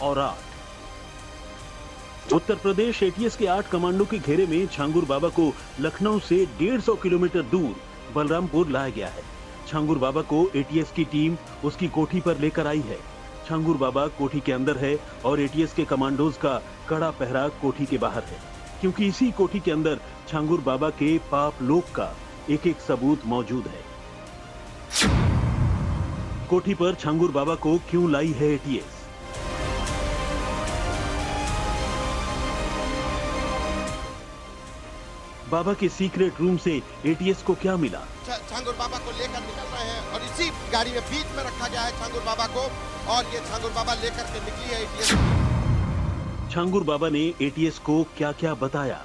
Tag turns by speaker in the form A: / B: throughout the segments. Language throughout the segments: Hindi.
A: और 8। उत्तर प्रदेश एटीएस के 8 कमांडो के घेरे में छांगुर बाबा को लखनऊ से 150 किलोमीटर दूर बलरामपुर लाया गया है। छांगुर बाबा को एटीएस की टीम उसकी कोठी पर लेकर आई है। छांगुर बाबा कोठी के अंदर है और एटीएस के कमांडोज का कड़ा पहरा कोठी के बाहर है, क्योंकि इसी कोठी के अंदर छांगुर बाबा के पाप लोक का एक सबूत मौजूद है। कोठी पर छांगुर बाबा को क्यों लाई है एटीएस? बाबा के सीक्रेट रूम से एटीएस को क्या मिला?
B: छांगुर बाबा को लेकर निकल रहे हैं और इसी गाड़ी में बीच में रखा गया है छांगुर बाबा को, और ये छांगुर बाबा लेकर के निकली है एटीएस।
A: छांगुर बाबा ने एटीएस को क्या क्या बताया?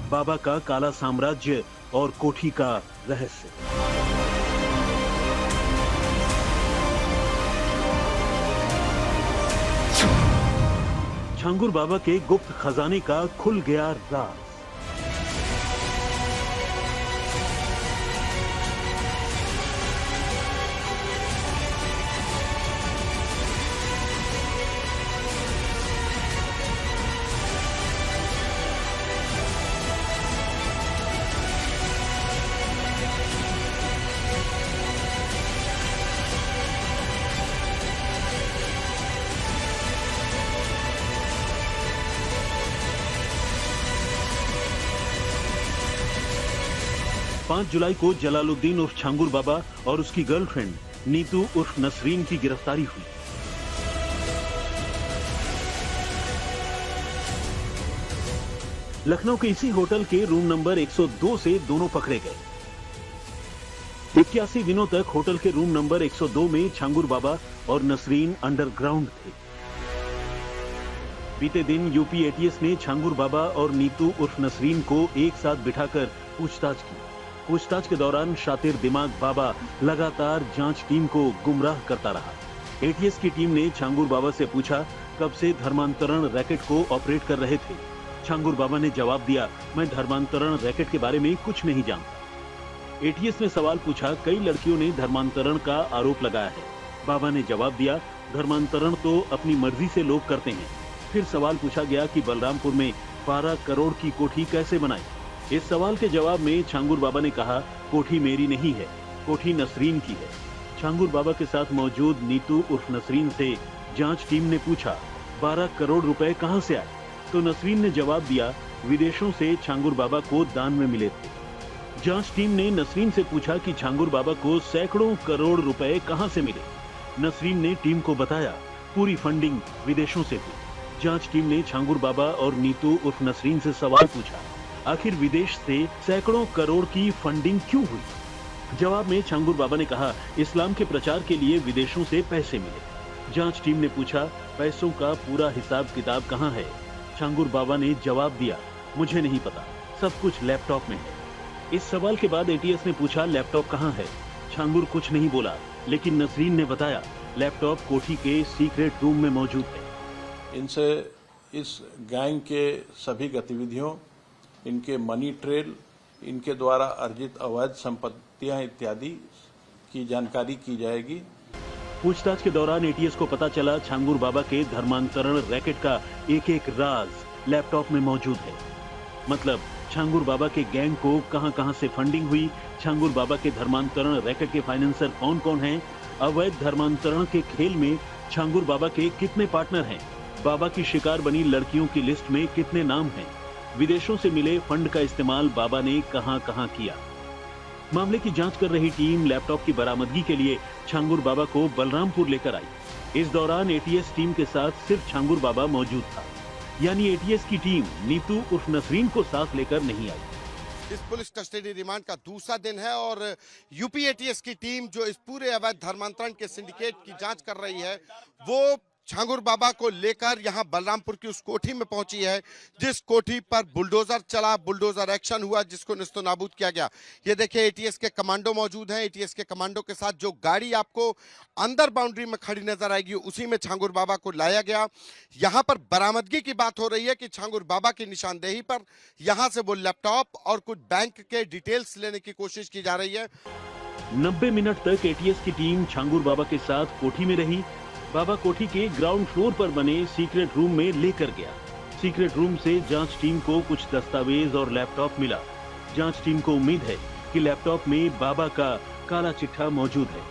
A: बाबा का काला साम्राज्य और कोठी का रहस्य। छांगुर बाबा के गुप्त खजाने का खुल गया राज। पांच जुलाई को जलालुद्दीन उर्फ छांगुर बाबा और उसकी गर्लफ्रेंड नीतू उर्फ नसरीन की गिरफ्तारी हुई। लखनऊ के इसी होटल के रूम नंबर 102 से दोनों पकड़े गए। 81 दिनों तक होटल के रूम नंबर 102 में छांगुर बाबा और नसरीन अंडरग्राउंड थे। बीते दिन यूपी एटीएस ने छांगुर बाबा और नीतू उर्फ नसरीन को एक साथ बिठाकर पूछताछ की। पूछताछ के दौरान शातिर दिमाग बाबा लगातार जांच टीम को गुमराह करता रहा। एटीएस की टीम ने छांगुर बाबा से पूछा, कब से धर्मांतरण रैकेट को ऑपरेट कर रहे थे? छांगुर बाबा ने जवाब दिया, मैं धर्मांतरण रैकेट के बारे में कुछ नहीं जानता। एटीएस ने सवाल पूछा, कई लड़कियों ने धर्मांतरण का आरोप लगाया है। बाबा ने जवाब दिया, धर्मांतरण तो अपनी मर्जी से लोग करते हैं। फिर सवाल पूछा गया कि बलरामपुर में 12 करोड़ की कोठी कैसे बनाई? इस सवाल के जवाब में छांगुर बाबा ने कहा, कोठी मेरी नहीं है, कोठी नसरीन की है। छांगुर बाबा के साथ मौजूद नीतू उर्फ नसरीन से जांच टीम ने पूछा, 12 करोड़ रुपए कहां से आए? तो नसरीन ने जवाब दिया, विदेशों से छांगुर बाबा को दान में मिले थे। जांच टीम ने नसरीन से पूछा कि छांगुर बाबा को सैकड़ों करोड़ रुपए कहां से मिले? नसरीन ने टीम को बताया, पूरी फंडिंग विदेशों से थी। जांच टीम ने छांगुर बाबा और नीतू उर्फ नसरीन से सवाल पूछा, आखिर विदेश से सैकड़ों करोड़ की फंडिंग क्यों हुई? जवाब में छांगुर बाबा ने कहा, इस्लाम के प्रचार के लिए विदेशों से पैसे मिले। जांच टीम ने पूछा, पैसों का पूरा हिसाब किताब कहां है? छांगुर बाबा ने जवाब दिया, मुझे नहीं पता, सब कुछ लैपटॉप में है। इस सवाल के बाद एटीएस ने पूछा, लैपटॉप कहां है? छांगुर कुछ नहीं बोला, लेकिन नसरीन ने बताया, लैपटॉप कोठी के सीक्रेट रूम में मौजूद है।
C: इनसे इस गैंग के सभी गतिविधियों, इनके मनी ट्रेल, इनके द्वारा अर्जित अवैध संपत्तियां इत्यादि की जानकारी की जाएगी।
A: पूछताछ के दौरान एटीएस को पता चला, छांगुर बाबा के धर्मांतरण रैकेट का एक राज लैपटॉप में मौजूद है। मतलब छांगुर बाबा के गैंग को कहां-कहां से फंडिंग हुई, छांगुर बाबा के धर्मांतरण रैकेट के फाइनेंसर कौन-कौन हैं, अवैध धर्मांतरण के खेल में छांगुर बाबा के कितने पार्टनर हैं, बाबा की शिकार बनी लड़कियों की लिस्ट में कितने नाम हैं, विदेशों से मिले फंड का इस्तेमाल बाबा ने कहां-कहां किया। मामले की जांच कर रही टीम लैपटॉप की बरामदगी के लिए छांगुर बाबा को बलरामपुर लेकर आई। इस दौरान एटीएस टीम के साथ सिर्फ छांगुर बाबा मौजूद था, यानी एटीएस की टीम नीतू उर्फ नसरीन को साथ लेकर नहीं आई।
B: इस पुलिस कस्टडी रिमांड का दूसरा दिन है और यूपी एटीएस की टीम जो इस पूरे अवैध धर्मांतरण के सिंडिकेट की जांच कर रही है, वो छांगुर बाबा को लेकर यहां बलरामपुर की उस कोठी में पहुंची है जिस कोठी पर बुलडोजर चला, बुलडोजर एक्शन हुआ, जिसको निस्तनाबूद किया गया। ये देखिए एटीएस के कमांडो मौजूद हैं। एटीएस के कमांडो के साथ जो गाड़ी आपको अंदर बाउंड्री में खड़ी नजर आएगी उसी में छांगुर बाबा को लाया गया। यहां पर बरामदगी की बात हो रही है कि छांगुर बाबा की निशानदेही पर यहां से वो लैपटॉप और कुछ बैंक के डिटेल्स लेने की कोशिश की जा रही है।
A: 90 मिनट तक एटीएस की टीम छांगुर बाबा के साथ कोठी में रही। बाबा कोठी के ग्राउंड फ्लोर पर बने सीक्रेट रूम में लेकर गया। सीक्रेट रूम से जांच टीम को कुछ दस्तावेज और लैपटॉप मिला। जांच टीम को उम्मीद है कि लैपटॉप में बाबा का काला चिट्ठा मौजूद है।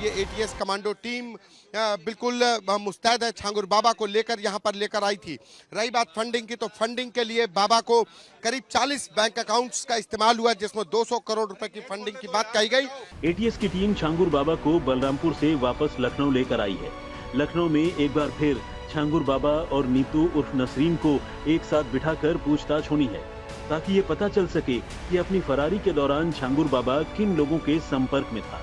B: ये एटीएस कमांडो टीम बिल्कुल मुस्तैद है, छांगुर बाबा को लेकर यहां पर लेकर आई थी। रही बात फंडिंग की, तो फंडिंग के लिए बाबा को करीब 40 बैंक अकाउंट्स का इस्तेमाल हुआ, जिसमें 200 करोड़ रुपए की फंडिंग की बात कही गई।
A: एटीएस की टीम छांगुर बाबा को बलरामपुर से वापस लखनऊ लेकर आई है। लखनऊ में एक बार फिर छांगुर बाबा और नीतू उर्फ नसरीन को एक साथ बिठाकर पूछताछ होनी है, ताकि ये पता चल सके कि अपनी फरारी के दौरान छांगुर बाबा किन लोगों के संपर्क में था।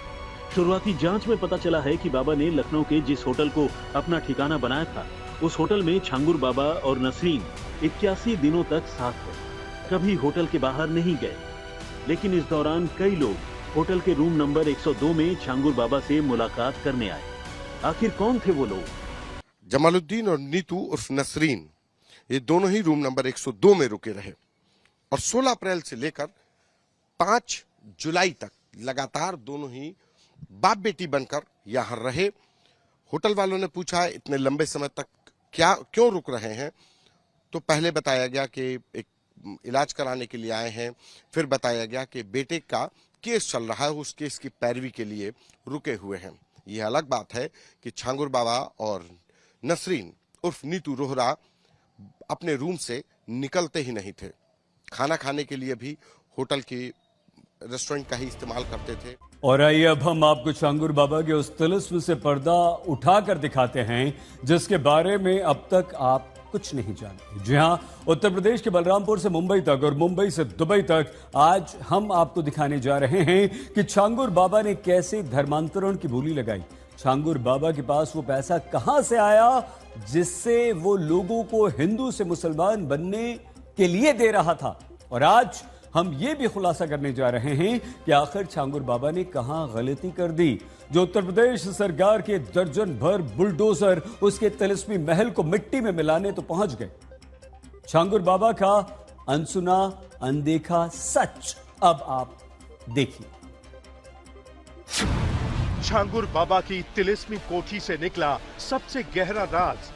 A: शुरुआती जांच में पता चला है कि बाबा ने लखनऊ के जिस होटल को अपना ठिकाना बनाया था, उस होटल में छांगुर बाबा और नसरीन 81 दिनों तक साथ थे, कभी होटल के बाहर नहीं गए। लेकिन इस दौरान कई लोग होटल के रूम नंबर 102 में छांगुर बाबा से मुलाकात करने आए। आखिर कौन थे वो लोग?
B: जमालुद्दीन और नीतू उर्फ नसरीन, ये दोनों ही रूम नंबर 102 में रुके रहे और 16 अप्रैल से लेकर 5 जुलाई तक लगातार दोनों ही बाप बेटी बनकर यहां रहे। होटल वालों ने पूछा इतने लंबे समय तक क्यों रुक रहे हैं, तो पहले बताया गया कि एक इलाज कराने के लिए आए हैं, फिर बताया गया कि बेटे का केस चल रहा है, उस केस की पैरवी के लिए रुके हुए हैं। यह अलग बात है कि छांगुर बाबा और नसरीन उर्फ नीतू रोहरा अपने रूम से निकलते ही नहीं थे। खाना खाने के लिए भी होटल की रेस्टोरेंट का ही इस्तेमाल करते थे।
D: और आइए अब हम आपको छांगुर बाबा के उस तिलिस्म से पर्दा उठाकर दिखाते हैं जिसके बारे में अब तक आप कुछ नहीं जानते। जी हां, उत्तर प्रदेश के बलरामपुर से मुंबई तक और मुंबई से दुबई तक आज हम आपको दिखाने जा रहे हैं कि छांगुर बाबा ने कैसे धर्मांतरण की बोली लगाई। छांगुर बाबा के पास वो पैसा कहां से आया जिससे वो लोगों को हिंदू से मुसलमान बनने के लिए दे रहा था। और आज हम ये भी खुलासा करने जा रहे हैं कि आखिर छांगुर बाबा ने कहां गलती कर दी जो उत्तर प्रदेश सरकार के दर्जन भर बुलडोजर उसके तिलिस्मी महल को मिट्टी में मिलाने तो पहुंच गए। छांगुर बाबा का अनसुना अनदेखा सच अब आप देखिए।
E: छांगुर बाबा की तिलिस्मी कोठी से निकला सबसे गहरा राज।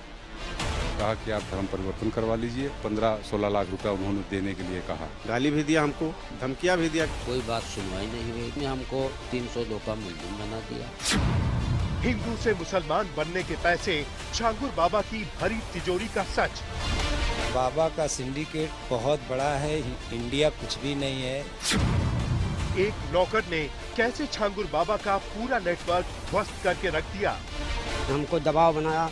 F: कहा कि आप धर्म परिवर्तन करवा लीजिए। 15-16 लाख रुपया उन्होंने देने के लिए कहा।
G: गाली भी दिया, हमको धमकियां भी दिया।
H: कोई बात सुनवाई नहीं हुई। इसने हमको 302 का मुलजिम बना दिया।
E: हिंदू से मुसलमान बनने के पैसे, छांगुर बाबा की भरी तिजोरी का सच।
I: बाबा का सिंडिकेट बहुत बड़ा है, इंडिया कुछ भी नहीं है।
E: एक नौकर ने कैसे छांगुर बाबा का पूरा नेटवर्क ध्वस्त करके रख दिया।
J: हमको दबाव बनाया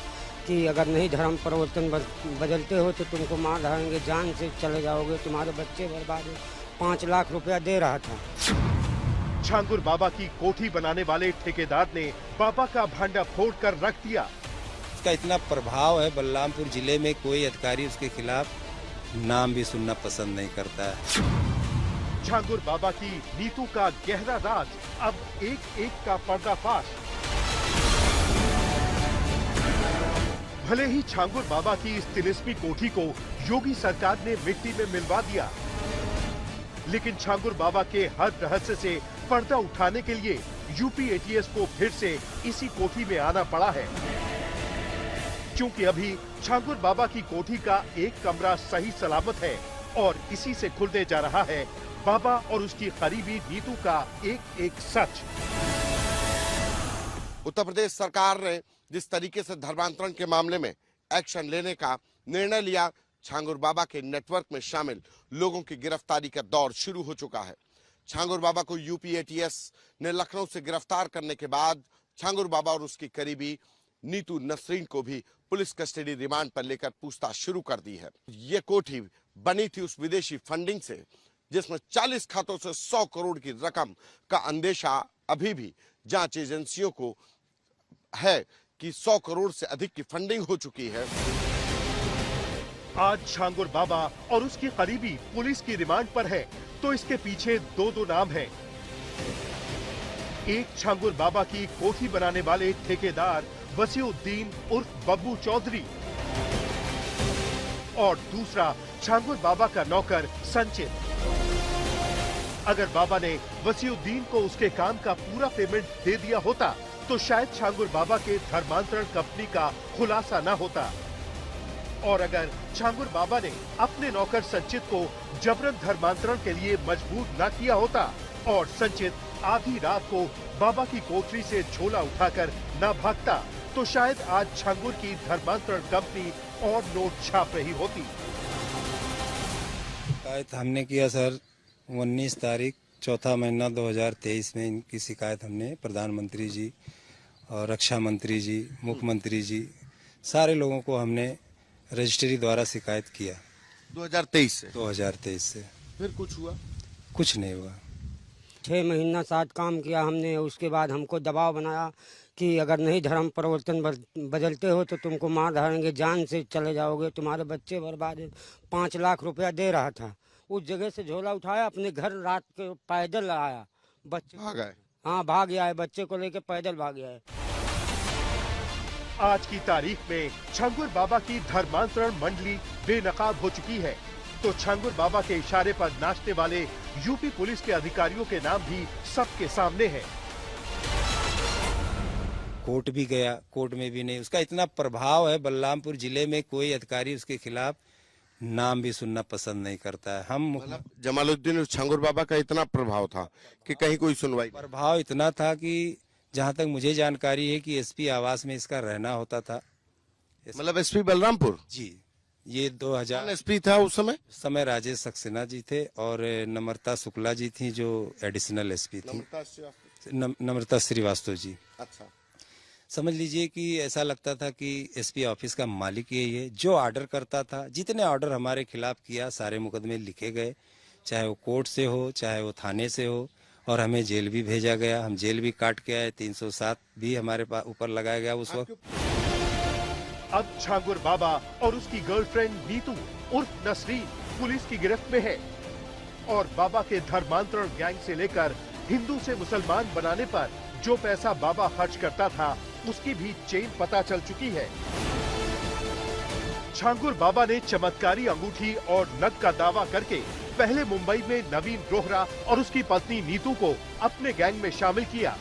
J: कि अगर नहीं धर्म परिवर्तन बदलते हो तो तुमको मार डालेंगे, जान से चले जाओगे, तुम्हारे बच्चे बर्बाद हो। 5 लाख रुपया दे रहा था।
E: छांगुर बाबा की कोठी बनाने वाले ठेकेदार ने बाबा का भांडा फोड़ कर रख दिया।
I: उसका इतना प्रभाव है बलरामपुर जिले में, कोई अधिकारी उसके खिलाफ नाम भी सुनना पसंद नहीं करता है।
E: छांगुर बाबा की नीतू का गहरा राज, अब एक एक का पर्दाफाश। भले ही छांगुर बाबा की इस तिलिस्मी कोठी को योगी सरकार ने मिट्टी में मिलवा दिया, लेकिन छांगुर बाबा के हर रहस्य से पर्दा उठाने के लिए यूपी एटीएस को फिर से इसी कोठी में आना पड़ा है, क्योंकि अभी छांगुर बाबा की कोठी का एक कमरा सही सलामत है और इसी से खुलने जा रहा है बाबा और उसकी करीबी नीतू का एक एक सच।
B: उत्तर प्रदेश सरकार ने जिस तरीके से धर्मांतरण के मामले में एक्शन लेने का निर्णय लिया, छांगुर बाबा के नेटवर्क में शामिल लोगों की गिरफ्तारी का दौर शुरू हो चुका है। छांगुर बाबा को यूपी एटीएस ने लखनऊ से गिरफ्तार करने के बाद छांगुर बाबा और उसकी करीबी नीतू नसरीन को भी पुलिस कस्टडी रिमांड पर लेकर पूछताछ शुरू कर दी है। ये कोठी बनी थी उस विदेशी फंडिंग से जिसमें 40 खातों से 100 करोड़ की रकम का अंदेशा अभी भी जांच एजेंसियों को है की 100 करोड़ से अधिक की फंडिंग हो चुकी है।
E: आज छांगुर बाबा और उसकी करीबी पुलिस की रिमांड पर है, तो इसके पीछे दो नाम हैं। एक छांगुर बाबा की कोठी बनाने वाले ठेकेदार वसीउद्दीन उर्फ बब्बू चौधरी और दूसरा छांगुर बाबा का नौकर संचित। अगर बाबा ने वसीउद्दीन को उसके काम का पूरा पेमेंट दे दिया होता तो शायद छांगुर बाबा के धर्मांतरण कंपनी का खुलासा न होता। और अगर छांगुर बाबा ने अपने नौकर संचित को जबरन धर्मांतरण के लिए मजबूर न किया होता और संचित आधी रात को बाबा की कोठरी से झोला उठाकर न भागता तो शायद आज छांगुर की धर्मांतरण कंपनी और नोट छाप रही होती।
I: शिकायत हमने किया सर 19 तारीख चौथा महीना 2023 में इनकी शिकायत हमने प्रधानमंत्री जी और रक्षा मंत्री जी, मुख्यमंत्री जी, सारे लोगों को हमने रजिस्ट्री द्वारा शिकायत किया
B: 2023
I: से।
B: फिर कुछ हुआ?
I: कुछ नहीं हुआ।
J: 6 महीना साथ काम किया हमने, उसके बाद हमको दबाव बनाया कि अगर नहीं धर्म परिवर्तन बदलते हो तो तुमको मार डालेंगे, जान से चले जाओगे, तुम्हारे बच्चे बर्बाद। 5 लाख रुपया दे रहा था। उस जगह से झोला उठाया, अपने घर रात के पैदल आया, बच्चे
B: भाग गए।
J: हाँ भाग गया है, बच्चे को लेके पैदल भाग गया है।
E: आज की तारीख में छांगुर बाबा की धर्मांतरण मंडली बेनकाब हो चुकी है, तो छांगुर बाबा के इशारे पर नाचने वाले यूपी पुलिस के अधिकारियों के नाम भी सबके सामने हैं।
I: कोर्ट भी गया, कोर्ट में भी नहीं। उसका इतना प्रभाव है, बलरामपुर जिले में कोई अधिकारी उसके खिलाफ नाम भी सुनना पसंद नहीं करता है। हम
B: जमालुद्दीन और छांगुर बाबा का इतना प्रभाव था कि कहीं कोई सुनवाई।
I: प्रभाव इतना था कि जहां तक मुझे जानकारी है कि एसपी आवास में इसका रहना होता था।
B: मतलब एसपी बलरामपुर
I: जी, ये 2000
B: एसपी था उस समय
I: राजेश सक्सेना जी थे और नम्रता शुक्ला जी थी जो एडिशनल एसपी थी, नम्रता श्रीवास्तव जी।
B: अच्छा,
I: समझ लीजिए कि ऐसा लगता था कि एसपी ऑफिस का मालिक यही है, जो ऑर्डर करता था। जितने ऑर्डर हमारे खिलाफ किया सारे मुकदमे लिखे गए, चाहे वो कोर्ट से हो चाहे वो थाने से हो, और हमें जेल भी भेजा गया। हम जेल भी काट के आए, 307 भी हमारे ऊपर लगाया गया उस वक्त।
E: अब छांगुर बाबा और उसकी गर्लफ्रेंड नीतू उर्फ नसरीन पुलिस की गिरफ्त में है और बाबा के धर्मांतरण गैंग से लेकर हिंदू से मुसलमान बनाने पर जो पैसा बाबा खर्च करता था उसकी भी चेन पता चल चुकी है। छांगुर बाबा ने चमत्कारी अंगूठी और नग का दावा करके पहले मुंबई में नवीन रोहरा और उसकी पत्नी नीतू को अपने गैंग में शामिल किया।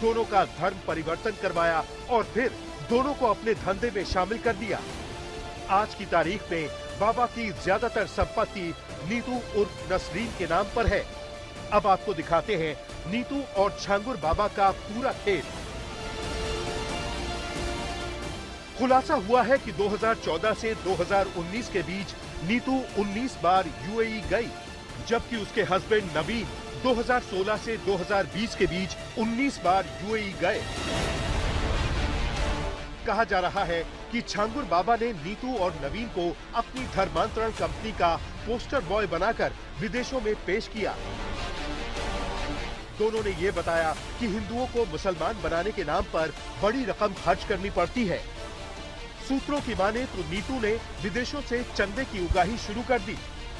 E: दोनों का धर्म परिवर्तन करवाया और फिर दोनों को अपने धंधे में शामिल कर दिया। आज की तारीख में बाबा की ज्यादातर संपत्ति नीतू उर्फ नसरीन के नाम पर है। अब आपको दिखाते हैं नीतू और छांगुर बाबा का पूरा खेल। खुलासा हुआ है कि 2014 से 2019 के बीच नीतू 19 बार यूएई गई, जबकि उसके हस्बैंड नवीन 2016 से 2020 के बीच 19 बार यूएई गए। कहा जा रहा है कि छांगुर बाबा ने नीतू और नवीन को अपनी धर्मांतरण कंपनी का पोस्टर बॉय बनाकर विदेशों में पेश किया। दोनों ने ये बताया कि हिंदुओं को मुसलमान बनाने के नाम पर बड़ी रकम खर्च करनी पड़ती है। सूत्रों की माने तो नीतू ने विदेशों से चंदे की उगाही शुरू कर दी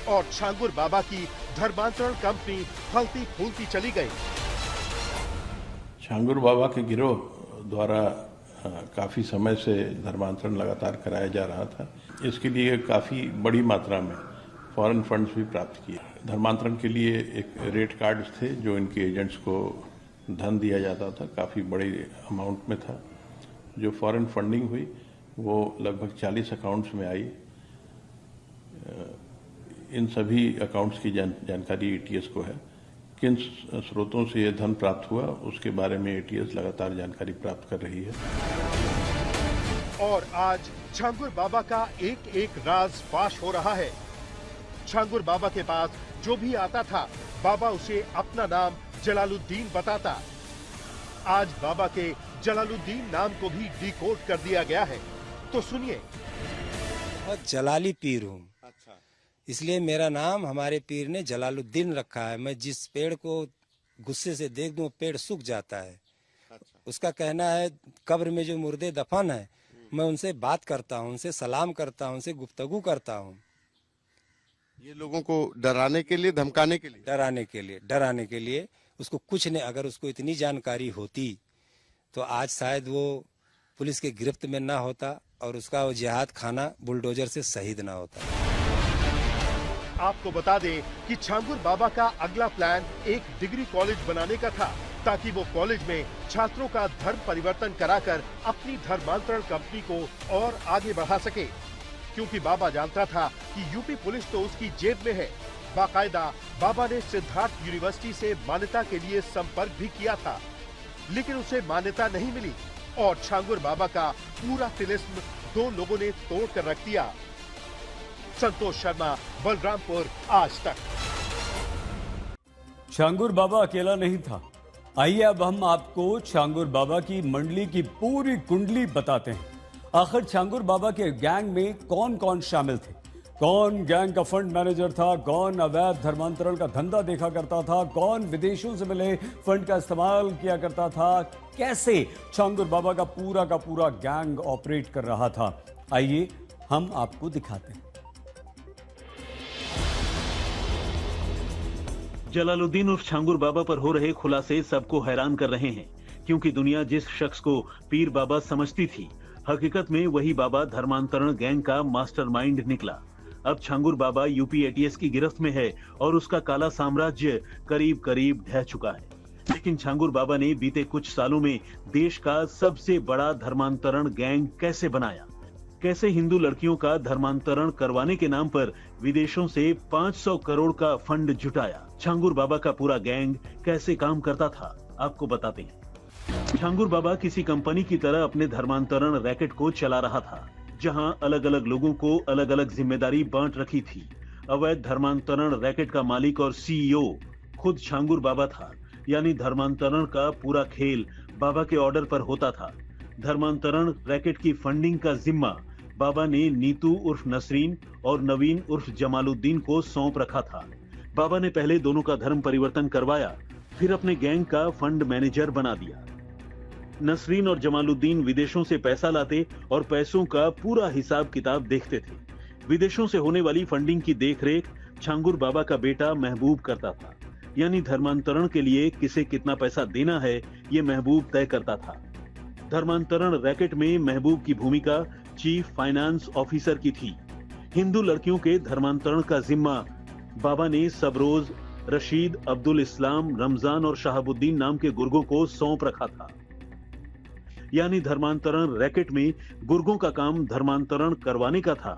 E: और छांगुर बाबा की धर्मांतरण कंपनी फलती फूलती चली गई।
C: छांगुर बाबा के गिरोह द्वारा काफी समय से धर्मांतरण लगातार कराया जा रहा था। इसके लिए काफी बड़ी मात्रा में फॉरेन फंड्स भी प्राप्त किए। धर्मांतरण के लिए एक रेट कार्ड्स थे जो इनके एजेंट्स को धन दिया जाता था, काफी बड़े अमाउंट में था। जो फॉरेन फंडिंग हुई वो लगभग 40 अकाउंट्स में आई। इन सभी अकाउंट्स की जानकारी एटीएस को है। किन स्रोतों से यह धन प्राप्त हुआ उसके बारे में एटीएस लगातार जानकारी प्राप्त कर रही है।
E: और आज छांगुर बाबा का एक एक राज फाश हो रहा है। छांगुर बाबा के पास जो भी आता था बाबा उसे अपना नाम जलालुद्दीन बताता। आज बाबा के जलालुद्दीन नाम को भी डिकोड कर दिया गया है, तो सुनिए।
I: जलाली पीर हूँ, इसलिए मेरा नाम हमारे पीर ने जलालुद्दीन रखा है। मैं जिस पेड़ को गुस्से से देख दूं पेड़ सूख जाता है। उसका कहना है कब्र में जो मुर्दे दफन है, मैं उनसे बात करता हूँ, उनसे सलाम करता हूँ, उनसे गुफ्तगू करता हूँ।
B: ये लोगों को डराने के लिए, धमकाने के लिए?
I: डराने के लिए। उसको कुछ नहीं, अगर उसको इतनी जानकारी होती तो आज शायद वो पुलिस के गिरफ्त में ना होता और उसका वो जिहाद खाना बुलडोजर से शहीद ना होता।
E: आपको बता दें कि छांगुर बाबा का अगला प्लान एक डिग्री कॉलेज बनाने का था, ताकि वो कॉलेज में छात्रों का धर्म परिवर्तन कराकर अपनी धर्मांतरण कंपनी को और आगे बढ़ा सके। क्योंकि बाबा जानता था कि यूपी पुलिस तो उसकी जेब में है। बाकायदा बाबा ने सिद्धार्थ यूनिवर्सिटी से मान्यता के लिए संपर्क भी किया था, लेकिन उसे मान्यता नहीं मिली और छांगुर बाबा का पूरा तिलिस्म 2 लोगों ने तोड़ कर रख दिया। संतोष शर्मा, बलरामपुर, आज तक।
D: छांगुर बाबा अकेला नहीं था। आइए अब हम आपको छांगुर बाबा की मंडली की पूरी कुंडली बताते हैं। आखिर छांगुर बाबा के गैंग में कौन कौन शामिल थे, कौन गैंग का फंड मैनेजर था, कौन अवैध धर्मांतरण का धंधा देखा करता था, कौन विदेशों से मिले फंड का इस्तेमाल किया करता था, कैसे छांगुर बाबा का पूरा गैंग ऑपरेट कर रहा था। आइए हम आपको दिखाते हैं।
A: जलालुद्दीन उर्फ छांगुर बाबा पर हो रहे खुलासे सबको हैरान कर रहे हैं, क्योंकि दुनिया जिस शख्स को पीर बाबा समझती थी, हकीकत में वही बाबा धर्मांतरण गैंग का मास्टरमाइंड निकला। अब छांगुर बाबा यूपी एटीएस की गिरफ्त में है और उसका काला साम्राज्य करीब करीब ढह चुका है। लेकिन छांगुर बाबा ने बीते कुछ सालों में देश का सबसे बड़ा धर्मांतरण गैंग कैसे बनाया, कैसे हिंदू लड़कियों का धर्मांतरण करवाने के नाम पर विदेशों से 500 करोड़ का फंड जुटाया, छांगुर बाबा का पूरा गैंग कैसे काम करता था, आपको बताते हैं। छांगुर बाबा किसी कंपनी की तरह अपने धर्मांतरण रैकेट को चला रहा था, जहां अलग अलग लोगों को अलग अलग जिम्मेदारी बांट रखी थी। अवैध धर्मांतरण रैकेट का मालिक और सीईओ खुद छांगुर बाबा था, यानी धर्मांतरण का पूरा खेल बाबा के ऑर्डर पर होता था। धर्मांतरण रैकेट की फंडिंग का जिम्मा बाबा ने नीतू उर्फ नसरीन और नवीन उर्फ जमालुद्दीन को सौंप रखा था। बाबा ने पहले दोनों का धर्म परिवर्तन करवाया, फिर अपने गैंग का फंड मैनेजर बना दिया। नसरीन और जमालुद्दीन विदेशों से पैसा लाते और पैसों का पूरा हिसाब किताब देखते थे। विदेशों से होने वाली फंडिंग की देखरेख छांगुर बाबा का बेटा महबूब करता था, यानी धर्मांतरण के लिए किसे कितना पैसा देना है ये महबूब तय करता था। धर्मांतरण रैकेट में महबूब की भूमिका चीफ फाइनेंस ऑफिसर की थी। हिंदू लड़कियों के धर्मांतरण का जिम्मा बाबा ने सबरोज, रशीद, अब्दुल इस्लाम, रमजान और शहाबुद्दीन नाम के गुर्गों को सौंप रखा था। यानी धर्मांतरण रैकेट में गुर्गों का काम धर्मांतरण करवाने का था।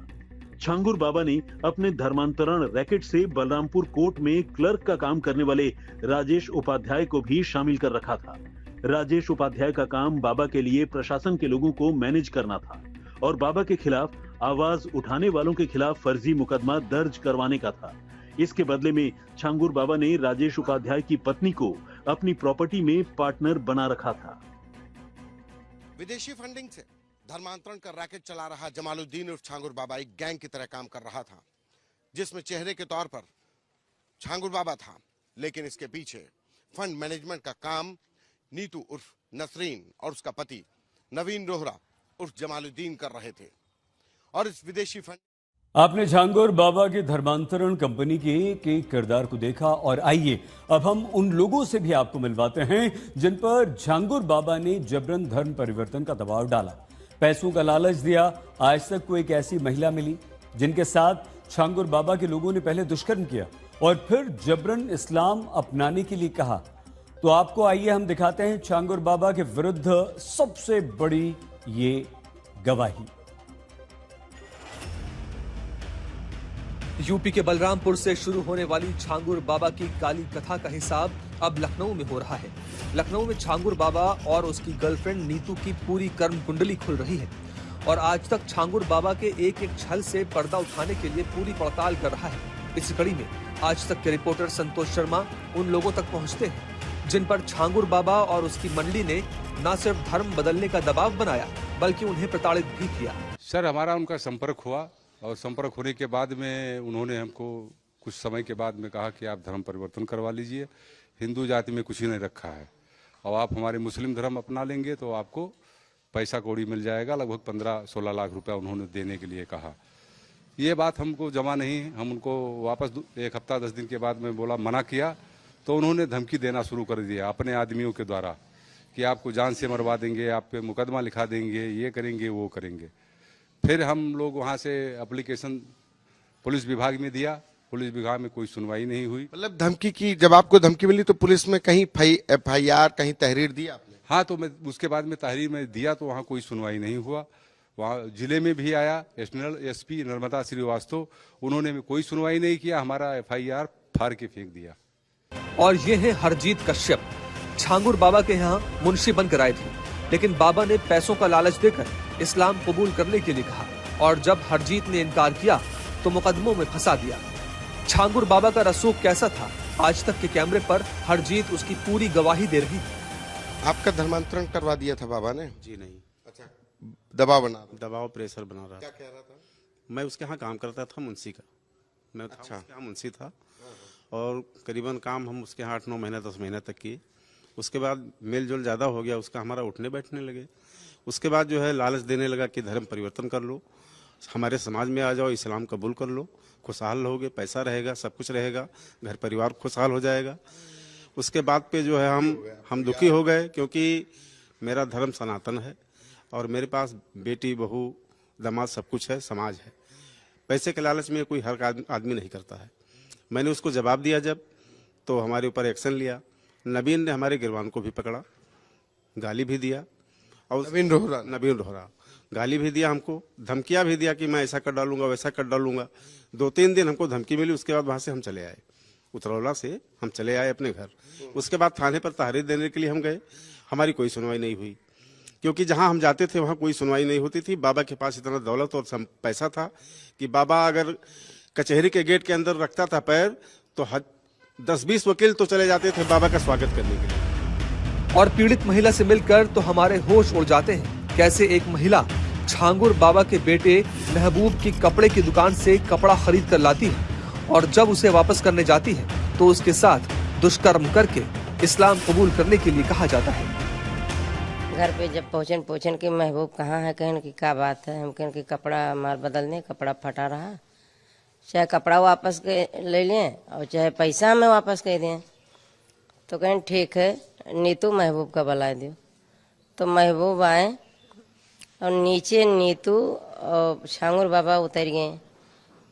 A: छांगुर बाबा ने अपने धर्मांतरण रैकेट से बलरामपुर कोर्ट में क्लर्क का काम करने वाले राजेश उपाध्याय को भी शामिल कर रखा था। राजेश उपाध्याय का काम बाबा के लिए प्रशासन के लोगों को मैनेज करना था और बाबा के खिलाफ आवाज उठाने वालों के खिलाफ फर्जी मुकदमा दर्ज करवाने का था। इसके बदले में छांगुर बाबा ने राजेश उपाध्याय की पत्नी को अपनी प्रॉपर्टी में पार्टनर बना रखा था।
B: विदेशी फंडिंग से धर्मांतरण का रैकेट चला रहा जमालुद्दीन उर्फ छांगुर बाबा एक गैंग की तरह काम कर रहा था, जिसमें चेहरे के तौर पर छांगुर बाबा था, लेकिन इसके पीछे फंड मैनेजमेंट का काम नीतू उर्फ नसरीन और उसका पति नवीन रोहरा उर्फ जमालुद्दीन कर रहे थे। और इस विदेशी फंड
D: आपने छांगुर बाबा की धर्मांतरण कंपनी के एक किरदार को देखा और आइए अब हम उन लोगों से भी आपको मिलवाते हैं जिन पर छांगुर बाबा ने जबरन धर्म परिवर्तन का दबाव डाला, पैसों का लालच दिया। आज तक कोई एक ऐसी महिला मिली जिनके साथ छांगुर बाबा के लोगों ने पहले दुष्कर्म किया और फिर जबरन इस्लाम अपनाने के लिए कहा? तो आपको आइए हम दिखाते हैं छांगुर बाबा के विरुद्ध सबसे बड़ी ये गवाही।
K: यूपी के बलरामपुर से शुरू होने वाली छांगुर बाबा की काली कथा का हिसाब अब लखनऊ में हो रहा है। लखनऊ में छांगुर बाबा और उसकी गर्लफ्रेंड नीतू की पूरी कर्म कुंडली खुल रही है और आज तक छांगुर बाबा के एक एक छल से पर्दा उठाने के लिए पूरी पड़ताल कर रहा है। इस कड़ी में आज तक के रिपोर्टर संतोष शर्मा उन लोगों तक पहुंचते हैं जिन पर छांगुर बाबा और उसकी मंडली ने न सिर्फ धर्म बदलने का दबाव बनाया बल्कि उन्हें प्रताड़ित भी किया।
F: सर, हमारा उनका संपर्क हुआ और संपर्क होने के बाद में उन्होंने हमको कुछ समय के बाद में कहा कि आप धर्म परिवर्तन करवा लीजिए, हिंदू जाति में कुछ ही नहीं रखा है, और आप हमारे मुस्लिम धर्म अपना लेंगे तो आपको पैसा कौड़ी मिल जाएगा। लगभग 15-16 लाख रुपया उन्होंने देने के लिए कहा। ये बात हमको जमा नहीं, हम उनको वापस 1 हफ्ता 10 दिन के बाद मैं बोला, मना किया तो उन्होंने धमकी देना शुरू कर दिया अपने आदमियों के द्वारा कि आपको जान से मरवा देंगे, आप पे मुकदमा लिखा देंगे, ये करेंगे वो करेंगे। फिर हम लोग वहाँ से एप्लीकेशन पुलिस विभाग में दिया, पुलिस विभाग में कोई सुनवाई नहीं हुई।
B: मतलब धमकी की, जब आपको धमकी मिली तो पुलिस में कहीं FIR कहीं तहरीर दी आपने?
F: हाँ, तो मैं उसके बाद में तहरीर में दिया तो वहाँ कोई सुनवाई नहीं हुआ। वहाँ जिले में भी आया एडिशनल SP नर्मदा श्रीवास्तव, उन्होंने भी कोई सुनवाई नहीं किया, हमारा FIR फाड़ के फेंक दिया।
K: और ये है हरजीत कश्यप, छांगुर बाबा के यहाँ मुंशी बनकर आए थे, लेकिन बाबा ने पैसों का लालच देकर इस्लाम कबूल करने के लिए कहा और जब हरजीत ने इनकार किया तो मुकदमों में फंसा दिया। छांगुर बाबा का रसूख कैसा था, आज तक के कैमरे पर हरजीत उसकी पूरी गवाही दे रही है।
B: आपका धर्मांतरण करवा दिया था बाबा ने?
G: जी नहीं।
B: अच्छा, दबाव
G: प्रेशर बना रहा।
B: क्या कह रहा था?
G: मैं उसके यहाँ काम करता था, मुंशी का। मैं
B: अच्छा,
G: उसके यहाँ मुंशी था और करीबन काम हम उसके यहाँ 8-9 महीने 10 महीने तक किए। उसके बाद मेल जोल ज़्यादा हो गया, उसका हमारा उठने बैठने लगे। उसके बाद जो है लालच देने लगा कि धर्म परिवर्तन कर लो, हमारे समाज में आ जाओ, इस्लाम कबूल कर लो, खुशहाल रहोगे, पैसा रहेगा, सब कुछ रहेगा, घर परिवार खुशहाल हो जाएगा। उसके बाद पे जो है हम दुखी हो गए, क्योंकि मेरा धर्म सनातन है और मेरे पास बेटी बहू दामाद सब कुछ है, समाज है। पैसे के लालच में कोई हर आदमी नहीं करता है। मैंने उसको जवाब दिया जब, तो हमारे ऊपर एक्शन लिया। नवीन ने हमारे गिरवान को भी पकड़ा, गाली भी दिया। और नवीन रोहरा गाली भी दिया, हमको धमकियां भी दिया कि मैं ऐसा कर डालूंगा, वैसा कर डालूंगा। 2-3 दिन हमको धमकी मिली। उसके बाद वहां से हम चले आए, उतरौला से हम चले आए अपने घर। उसके बाद थाने पर तहरीर देने के लिए हम गए, हमारी कोई सुनवाई नहीं हुई, क्योंकि जहां हम जाते थे वहां कोई सुनवाई नहीं होती थी। बाबा के पास इतना दौलत और पैसा था कि बाबा अगर कचहरी के गेट के अंदर रखता था पैर तो 10-20 वकील तो चले जाते थे बाबा का स्वागत करने के लिए।
K: और पीड़ित महिला से मिलकर तो हमारे होश उड़ जाते हैं। कैसे एक महिला छांगुर बाबा के बेटे महबूब की कपड़े की दुकान से कपड़ा खरीद कर लाती है और जब उसे वापस करने जाती है तो उसके साथ दुष्कर्म करके इस्लाम कबूल करने के लिए कहा जाता है।
L: घर पे जब पहुंचन कि महबूब कहाँ है, कहने की क्या बात है, हम कहने की कपड़ा मार बदलने, कपड़ा फटा रहा, चाहे कपड़ा वापस ले लें और चाहे पैसा हमें वापस कर दें। तो कहें ठीक है, नीतू महबूब का बुला दो। तो महबूब आए और नीचे नीतू और छांगुर बाबा उतर गए।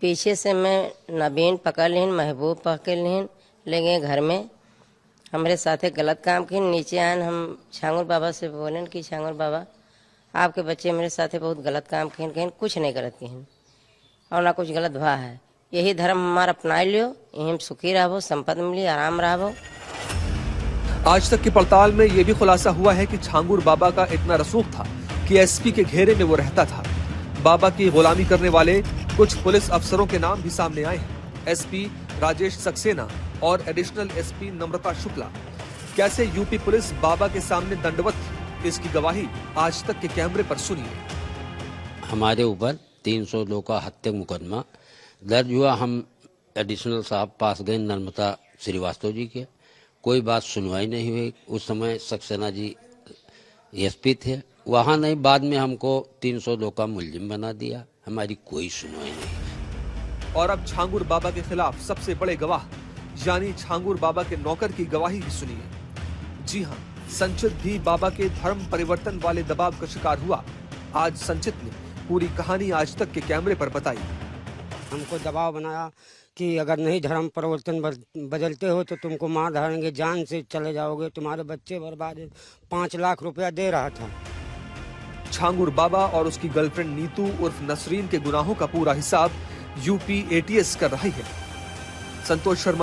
L: पीछे से मैं नबीन पकड़ लेन, महबूब पकड़ लेन, ले गए घर में। हमारे साथे गलत काम किए। नीचे आए, हम छांगुर बाबा से बोलें कि छांगुर बाबा आपके बच्चे मेरे साथे बहुत गलत काम किए, कहीं कुछ नहीं गलत किए और ना कुछ गलत भा है। यही धर्म हमारा अपना लियो, यही सुखी रहो, संपत्ति मिली, आराम रहो।
K: आज तक की पड़ताल में यह भी खुलासा हुआ है कि छांगुर बाबा का इतना रसूख था कि SP के घेरे में वो रहता था। बाबा की गुलामी करने वाले कुछ पुलिस अफसरों के नाम भी सामने आए हैं, SP राजेश सक्सेना और एडिशनल SP नम्रता शुक्ला। कैसे यूपी पुलिस बाबा के सामने दंडवत थी, इसकी गवाही आज तक के कैमरे पर सुनिए।
H: हमारे ऊपर 302 का हत्या मुकदमा दर्ज हुआ। हम एडिशनल साहब पास गए, नर्मदा श्रीवास्तव जी के, कोई बात सुनवाई नहीं हुई। उस समय सक्सेना जी SP थे, वहाँ नहीं, बाद में हमको 302 का मुलजिम बना दिया, हमारी कोई सुनवाई नहीं।
K: और अब छांगुर बाबा के खिलाफ सबसे बड़े गवाह यानी छांगुर बाबा के नौकर की गवाही भी सुनिए। जी हाँ, संचित भी बाबा के धर्म परिवर्तन वाले दबाव का शिकार हुआ। आज संचित ने पूरी कहानी आज तक के कैमरे पर बताई।
J: हमको दबाव बनाया कि अगर नहीं धर्म परिवर्तन बदलते हो तो तुमको मार डालेंगे, जान से चले जाओगे, तुम्हारे बच्चे बर्बाद। 5 लाख रुपया दे रहा था।
K: छांगुर बाबा और उसकी गर्लफ्रेंड नीतू उर्फ नसरीन के गुनाहों का पूरा हिसाब UP ATS कर रही है। संतोष शर्मा।